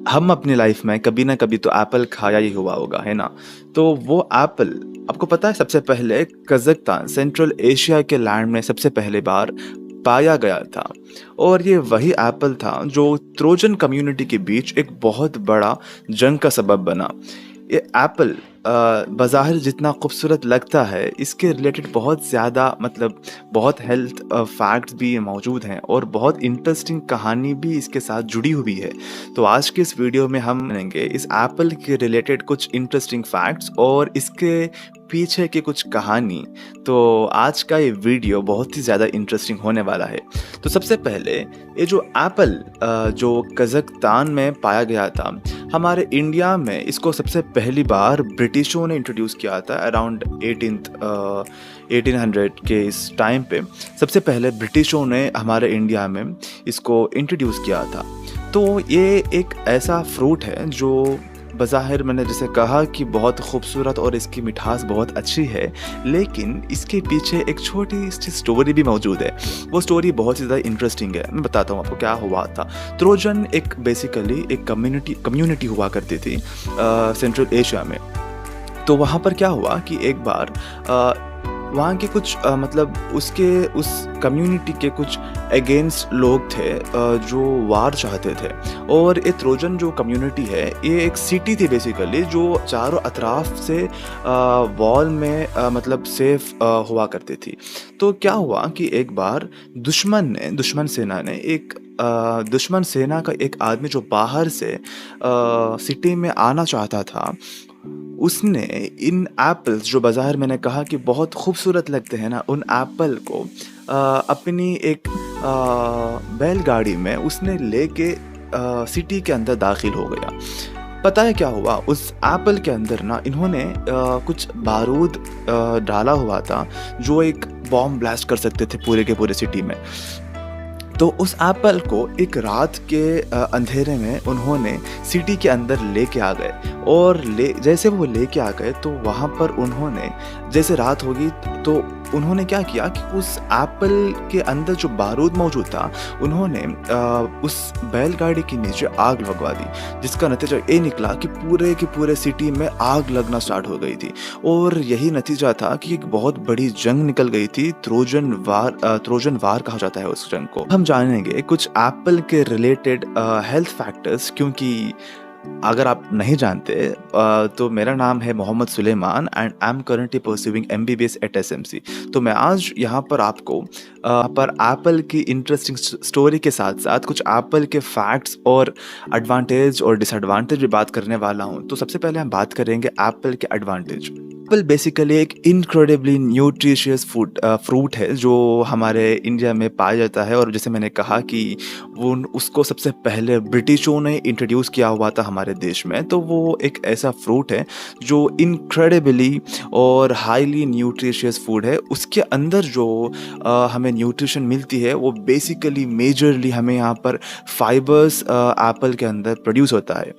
हम अपनी लाइफ में कभी ना कभी तो एप्पल खाया ही हुआ होगा, है ना? तो वो एप्पल आपको पता है सबसे पहले कज़ाकस्तान सेंट्रल एशिया के लैंड में सबसे पहली बार पाया गया था। और ये वही एप्पल था जो ट्रोजन कम्युनिटी के बीच एक बहुत बड़ा जंग का सबब बना। ये एप्पल बज़ाहिर जितना खूबसूरत लगता है, इसके रिलेटेड बहुत ज़्यादा मतलब बहुत हेल्थ फैक्ट्स भी मौजूद हैं और बहुत इंटरेस्टिंग कहानी भी इसके साथ जुड़ी हुई है। तो आज के इस वीडियो में हम जानेंगे इस एप्पल के रिलेटेड कुछ इंटरेस्टिंग फैक्ट्स और इसके पीछे की कुछ कहानी। तो आज का ये वीडियो बहुत ही ज़्यादा इंटरेस्टिंग होने वाला है। तो सबसे पहले ये जो एप्पल जो कज़ाकस्तान में पाया गया था, हमारे इंडिया में इसको सबसे पहली बार ब्रिटिशों ने इंट्रोड्यूस किया था अराउंड 1800 के इस टाइम पे। सबसे पहले ब्रिटिशों ने हमारे इंडिया में इसको इंट्रोड्यूस किया था। तो ये एक ऐसा फ्रूट है जो बज़ाहिर मैंने जैसे कहा कि बहुत खूबसूरत और इसकी मिठास बहुत अच्छी है, लेकिन इसके पीछे एक छोटी सी स्टोरी भी मौजूद है। वो स्टोरी बहुत ही ज़्यादा इंटरेस्टिंग है। मैं बताता हूँ आपको क्या हुआ था। ट्रोजन एक बेसिकली एक कम्युनिटी हुआ करती थी सेंट्रल एशिया में। तो वहाँ पर क्या हुआ कि एक बार वहाँ के कुछ मतलब उस कम्युनिटी के कुछ अगेंस्ट लोग थे जो वार चाहते थे। और ये ट्रोजन जो कम्युनिटी है, ये एक सिटी थी बेसिकली जो चारों अतराफ से वॉल में मतलब सेफ हुआ करती थी। तो क्या हुआ कि एक बार दुश्मन सेना का एक आदमी जो बाहर से सिटी में आना चाहता था, उसने इन एप्पल्स जो बाज़ार मैंने कहा कि बहुत खूबसूरत लगते हैं ना, उन एप्पल को अपनी एक बैलगाड़ी में उसने लेके सिटी के अंदर दाखिल हो गया। पता है क्या हुआ? उस एप्पल के अंदर ना इन्होंने कुछ बारूद डाला हुआ था जो एक बॉम्ब ब्लास्ट कर सकते थे पूरे के पूरे सिटी में। तो उस एप्पल को एक रात के अंधेरे में उन्होंने सिटी के अंदर लेके आ गए। और जैसे वो लेके आ गए तो वहाँ पर उन्होंने जैसे रात होगी तो उन्होंने क्या किया कि उस एप्पल के अंदर जो बारूद मौजूद था, उन्होंने उस बैलगाड़ी के नीचे आग लगवा दी, जिसका नतीजा ये निकला कि पूरे सिटी में आग लगना स्टार्ट हो गई थी। और यही नतीजा था कि एक बहुत बड़ी जंग निकल गई थी। ट्रोजन वार कहा जाता है उस जंग को। हम जानेंगे कुछ एप्पल के रिलेटेड हेल्थ फैक्टर्स, क्योंकि अगर आप नहीं जानते तो मेरा नाम है Mohammad Sulaiman and I am currently pursuing MBBS at SMC। तो मैं आज यहाँ पर आपको पर एप्पल की इंटरेस्टिंग स्टोरी के साथ साथ कुछ एप्पल के फैक्ट्स और एडवांटेज और डिसएडवांटेज भी बात करने वाला हूँ। तो सबसे पहले हम बात करेंगे एप्पल के एडवांटेज। एप्पल बेसिकली एक इनक्रेडिबली न्यूट्रिशियस फ्रूट है जो हमारे इंडिया में पाया जाता है। और जैसे मैंने कहा कि उसको सबसे पहले ब्रिटिशों ने इंट्रोड्यूस किया हुआ था हमारे देश में। तो वो एक ऐसा फ्रूट है जो इनक्रेडिबली और हाईली न्यूट्रिशियस फूड है। उसके अंदर जो हमें न्यूट्रिशन मिलती है वो बेसिकली मेजरली हमें यहाँ पर फाइबर्स एप्पल के अंदर प्रोड्यूस होता है,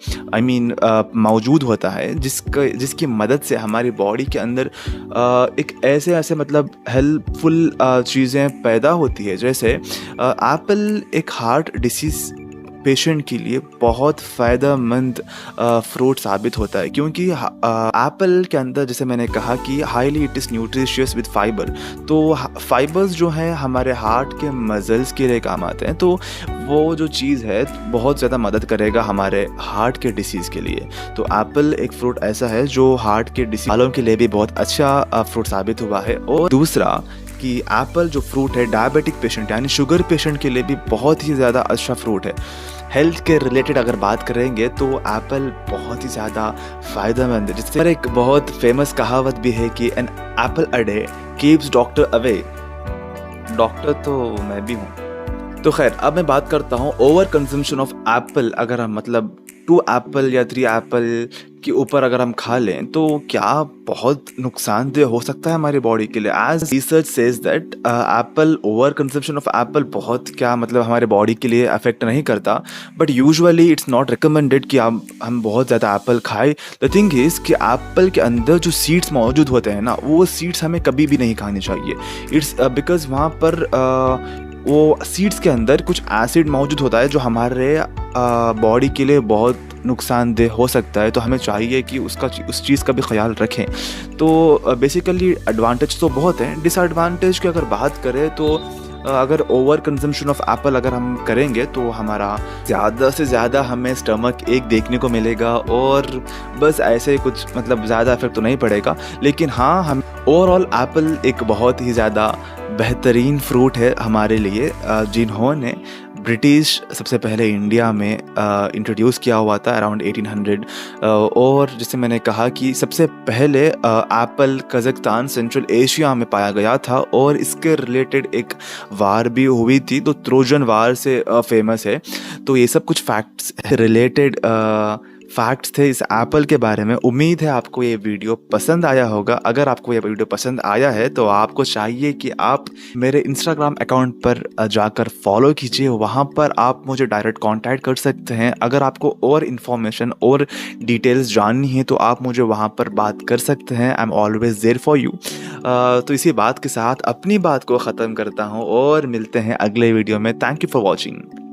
मौजूद होता है, जिसकी मदद से हमारी बॉडी के अंदर एक ऐसे मतलब हेल्पफुल चीज़ें पैदा होती है। जैसे एप्पल एक हार्ट डिसीज़ पेशेंट के लिए बहुत फ़ायदेमंद फ्रूट साबित होता है, क्योंकि एप्पल के अंदर जैसे मैंने कहा कि highly it is nutritious with fibre. तो फाइबर्स जो हैं हमारे हार्ट के मसल्स के लिए काम आते हैं। तो वो जो चीज़ है बहुत ज़्यादा मदद करेगा हमारे हार्ट के डिसीज़ के लिए। तो एप्पल एक फ्रूट ऐसा है जो हार्ट के डिसीज़ वालों के लिए भी बहुत अच्छा फ्रूट साबित हुआ है। और दूसरा कि एप्पल जो फ्रूट है डायबिटिक पेशेंट यानी शुगर पेशेंट के लिए भी बहुत ही ज़्यादा अच्छा फ्रूट है। हेल्थ के रिलेटेड अगर बात करेंगे तो एप्पल बहुत ही ज़्यादा फ़ायदेमंद है। जिससे एक बहुत फेमस कहावत भी है कि an apple a day keeps doctor away. Doctor तो मैं भी हूँ। तो खैर अब मैं बात करता हूँ ओवर कंजम्पशन ऑफ एप्पल। अगर हम मतलब 2 एप्पल या 3 एप्पल के ऊपर अगर हम खा लें तो क्या बहुत नुकसानदेह हो सकता है हमारी बॉडी के लिए। As research says that apple over consumption of apple बहुत क्या मतलब हमारे बॉडी के लिए अफेक्ट नहीं करता, but usually it's not recommended कि हम बहुत ज़्यादा एप्पल खाएं। द थिंग इज़ कि एप्पल के अंदर जो सीड्स मौजूद होते हैं ना, वो सीड्स हमें कभी भी नहीं खानी चाहिए। इट्स बिकॉज वहाँ पर वो सीड्स के अंदर कुछ एसिड मौजूद होता है जो हमारे बॉडी के लिए बहुत नुकसानदेह हो सकता है, तो हमें चाहिए कि उस चीज़ का भी ख़्याल रखें। तो बेसिकली एडवांटेज तो बहुत हैं, डिसएडवांटेज की अगर बात करें तो अगर ओवर कंजम्पशन ऑफ एप्पल अगर हम करेंगे तो हमारा ज़्यादा से ज़्यादा हमें स्टमक एक देखने को मिलेगा और बस ऐसे कुछ मतलब ज़्यादा इफेक्ट तो नहीं पड़ेगा। लेकिन हाँ, हम ओवरऑल एप्पल एक बहुत ही ज़्यादा बेहतरीन फ्रूट है हमारे लिए, जिन्होंने ब्रिटिश सबसे पहले इंडिया में इंट्रोड्यूस किया हुआ था अराउंड 1800। और जैसे मैंने कहा कि सबसे पहले एप्पल कज़ाकिस्तान सेंट्रल एशिया में पाया गया था और इसके रिलेटेड एक वार भी हुई थी, तो ट्रोजन वार से फेमस है। तो ये सब कुछ फैक्ट्स रिलेटेड फैक्ट्स थे इस एप्पल के बारे में। उम्मीद है आपको ये वीडियो पसंद आया होगा। अगर आपको ये वीडियो पसंद आया है तो आपको चाहिए कि आप मेरे इंस्टाग्राम अकाउंट पर जाकर फॉलो कीजिए, वहाँ पर आप मुझे डायरेक्ट कांटेक्ट कर सकते हैं। अगर आपको और इन्फॉर्मेशन और डिटेल्स जाननी है तो आप मुझे वहाँ पर बात कर सकते हैं। I am always there for you. तो इसी बात के साथ अपनी बात को ख़त्म करता हूँ और मिलते हैं अगले वीडियो में। Thank you for watching.